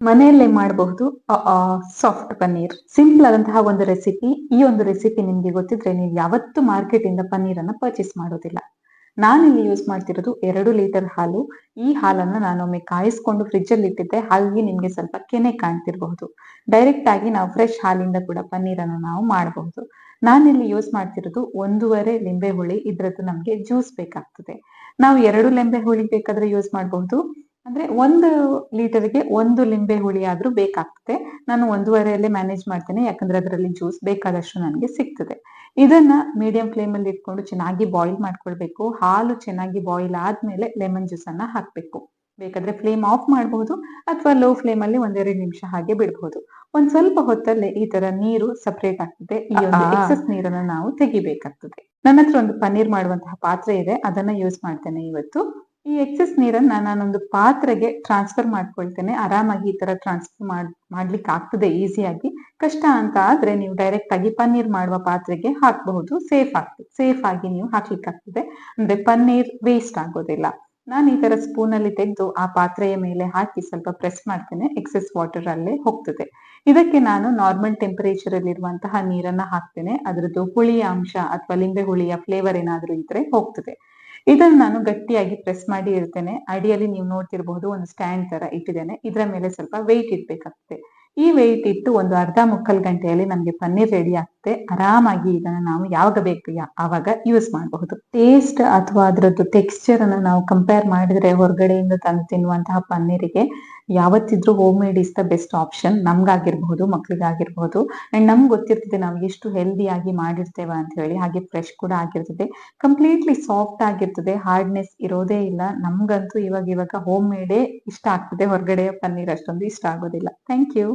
ಮನೆಯಲ್ಲೇ ಮಾಡಬಹುದು soft paneer. Simple ಆದಂತಹ ಒಂದು ರೆಸಿಪಿ. ಈ ಒಂದು ರೆಸಿಪಿ ನಿಮ್ಗೆ ಗೊತ್ತಿದ್ರೆ ನೀವು ಯಾವತ್ತೂ ಮಾರ್ಕೆಟ್ ಇಂದ ಪನ್ನೀರನ್ನ ಪರ್ಚೇಸ್ ಮಾಡೋದಿಲ್ಲ. ನಾನಿಲ್ಲಿ ಯೂಸ್ ಮಾಡ್ತಿರೋದು 2 ಲೀಟರ್ ಹಾಲು. ಈ ಹಾಲನ್ನ ನಾನೊಮ್ಮೆ ಕಾಯಿಸ್ಕೊಂಡು ಫ್ರಿಡ್ಜ್ ಅಲ್ಲಿ ಇಟ್ಟಿದ್ದೆ. ಹಾಗಾಗಿ ನಿಮ್ಗೆ ಸ್ವಲ್ಪ ಕೆನೆ ಕಾಣ್ತಿರಬಹುದು. ಡೈರೆಕ್ಟ್ ಆಗಿ ನಾವು ಫ್ರೆಶ್ ಹಾಲಿಂದ ಕೂಡ ಪನ್ನೀರನ್ನ ನಾವು ಮಾಡಬಹುದು. ನಾನಿಲ್ಲಿ ಯೂಸ್ ಮಾಡ್ತಿರೋದು 1.5 ಲಿಂಬೆ ಹುಳಿ. ಇದ್ರದ್ದು ನಮ್ಗೆ ಜ್ಯೂಸ್ ಬೇಕಾಗ್ತದೆ. ನಾವು 2 ಲಿಂಬೆ ಹುಳಿ ಬೇಕಾದ್ರೆ ಯೂಸ್ ಮಾಡಬಹುದು. ಅಂದ್ರೆ 1 ಲೀಟರ್‌ಗೆ 1 ಲಿಂಬೆ ಹುಳಿ ಆದ್ರೂ ಬೇಕಾಗ್ತದೆ. ನಾನು 1.5 ಮ್ಯಾನೇಜ್ ಮಾಡ್ತೇನೆ. ಯಾಕಂದ್ರೆ ಅದರಲ್ಲಿ ಜ್ಯೂಸ್ ಬೇಕಾದಷ್ಟು ನನಗೆ ಸಿಗ್ತದೆ. ಇದನ್ನ ಮೀಡಿಯಂ ಫ್ಲೇಮ್ ಅಲ್ಲಿ ಇಟ್ಕೊಂಡು ಚೆನ್ನಾಗಿ ಬಾಯ್ಲ್ ಮಾಡ್ಕೊಳ್ಬೇಕು. ಹಾಲು ಚೆನ್ನಾಗಿ ಬಾಯ್ಲ್ ಆದ್ಮೇಲೆ ಲೆಮನ್ ಜ್ಯೂಸ್ ಅನ್ನ ಹಾಕ್ಬೇಕು. ಬೇಕಾದ್ರೆ ಫ್ಲೇಮ್ ಆಫ್ ಮಾಡಬಹುದು ಅಥವಾ ಲೋ ಫ್ಲೇಮ್ ಅಲ್ಲಿ 1-2 ನಿಮಿಷ ಹಾಗೆ ಬಿಡಬಹುದು. ಒಂದ್ ಸ್ವಲ್ಪ ಹೊತ್ತಲ್ಲೇ ಈ ತರ ನೀರು ಸಪರೇಟ್ ಆಗ್ತದೆ. ಈ ಒಂದು ಎಕ್ಸೆಸ್ ನೀರನ್ನ ನಾವು ತೆಗಿಬೇಕಾಗ್ತದೆ. ನನ್ನ ಹತ್ರ ಒಂದು ಪನ್ನೀರ್ ಮಾಡುವಂತಹ ಪಾತ್ರೆ ಇದೆ. ಅದನ್ನ ಯೂಸ್ ಮಾಡ್ತೇನೆ ಇವತ್ತು. ಈ ಎಕ್ಸೆಸ್ ನೀರನ್ನ ನಾನೊಂದು ಪಾತ್ರೆಗೆ ಟ್ರಾನ್ಸ್ಫರ್ ಮಾಡ್ಕೊಳ್ತೇನೆ. ಆರಾಮಾಗಿ ಈ ತರ ಟ್ರಾನ್ಸ್ಫರ್ ಮಾಡ್ಲಿಕ್ಕೆ ಆಗ್ತದೆ ಈಸಿಯಾಗಿ. ಕಷ್ಟ ಅಂತ ಆದ್ರೆ ನೀವು ಡೈರೆಕ್ಟ್ ಆಗಿ ಪನ್ನೀರ್ ಮಾಡುವ ಪಾತ್ರೆಗೆ ಹಾಕಬಹುದು. ಸೇಫ್ ಆಗಿ ನೀವು ಹಾಕ್ಲಿಕ್ಕಾಗ್ತದೆ. ಅಂದ್ರೆ ಪನ್ನೀರ್ ವೇಸ್ಟ್ ಆಗೋದಿಲ್ಲ. ನಾನು ಈ ತರ ಸ್ಪೂನ್ ಅಲ್ಲಿ ತೆಗೆದು ಆ ಪಾತ್ರೆಯ ಮೇಲೆ ಹಾಕಿ ಸ್ವಲ್ಪ ಪ್ರೆಸ್ ಮಾಡ್ತೇನೆ. ಎಕ್ಸೆಸ್ ವಾಟರ್ ಅಲ್ಲೇ ಹೋಗ್ತದೆ. ಇದಕ್ಕೆ ನಾನು ನಾರ್ಮಲ್ ಟೆಂಪರೇಚರ್ ಅಲ್ಲಿ ಇರುವಂತಹ ನೀರನ್ನ ಹಾಕ್ತೇನೆ. ಅದ್ರದ್ದು ಹುಳಿಯ ಅಂಶ ಅಥವಾ ಲಿಂಬೆ ಹುಳಿಯ ಫ್ಲೇವರ್ ಏನಾದ್ರೂ ಇದ್ರೆ ಹೋಗ್ತದೆ. ಇದನ್ನ ನಾನು ಗಟ್ಟಿಯಾಗಿ ಪ್ರೆಸ್ ಮಾಡಿ ಇಡ್ತೇನೆ. ಅಡಿಯಲ್ಲಿ ನೀವು ನೋಡ್ತಿರಬಹುದು ಒಂದು ಸ್ಟ್ಯಾಂಡ್ ತರ ಇಟ್ಟಿದ್ದೇನೆ. ಇದರ ಮೇಲೆ ಸ್ವಲ್ಪ ವೆಯ್ಟ್ ಇಡ್ಬೇಕಾಗ್ತದೆ. ಈ ವೆಯ್ಟ್ ಇಟ್ಟು ಒಂದು ಅರ್ಧ ಮುಕ್ಕಾಲು ಗಂಟೆಯಲ್ಲಿ ನಮ್ಗೆ ಪನ್ನೀರ್ ರೆಡಿ ಆಗ್ತದೆ. ಆರಾಮಾಗಿ ಇದನ್ನ ನಾವು ಯಾವಾಗ ಬೇಕು ಆವಾಗ ಯೂಸ್ ಮಾಡಬಹುದು. ಟೇಸ್ಟ್ ಅಥವಾ ಅದರದ್ದು ಟೆಕ್ಸ್ಚರ್ ಅನ್ನ ನಾವು ಕಂಪೇರ್ ಮಾಡಿದ್ರೆ ಹೊರಗಡೆಯಿಂದ ತಂದು ತಿನ್ನುವಂತಹ ಪನ್ನೀರಿಗೆ ಯಾವತ್ತಿದ್ರೂ home made is the best option. ನಮ್ಗಾಗಿರ್ಬಹುದು, ಮಕ್ಳಿಗಾಗಿರ್ಬಹುದು. ಅಂಡ್ ನಮ್ಗೆ ಗೊತ್ತಿರ್ತದೆ ನಾವು ಎಷ್ಟು ಹೆಲ್ದಿ ಆಗಿ ಮಾಡಿರ್ತೇವೆ ಅಂತ ಹೇಳಿ. ಹಾಗೆ ಫ್ರೆಶ್ ಕೂಡ ಆಗಿರ್ತದೆ. ಕಂಪ್ಲೀಟ್ಲಿ ಸಾಫ್ಟ್ ಆಗಿರ್ತದೆ. ಹಾರ್ಡ್ನೆಸ್ ಇರೋದೇ ಇಲ್ಲ. ನಮ್ಗಂತೂ ಇವಾಗ ಹೋಮ್ ಮೇಡೇ ಇಷ್ಟ ಆಗ್ತದೆ. ಹೊರಗಡೆಯ ಪನ್ನೀರ್ ಅಷ್ಟೊಂದು ಇಷ್ಟ ಆಗೋದಿಲ್ಲ. Thank you.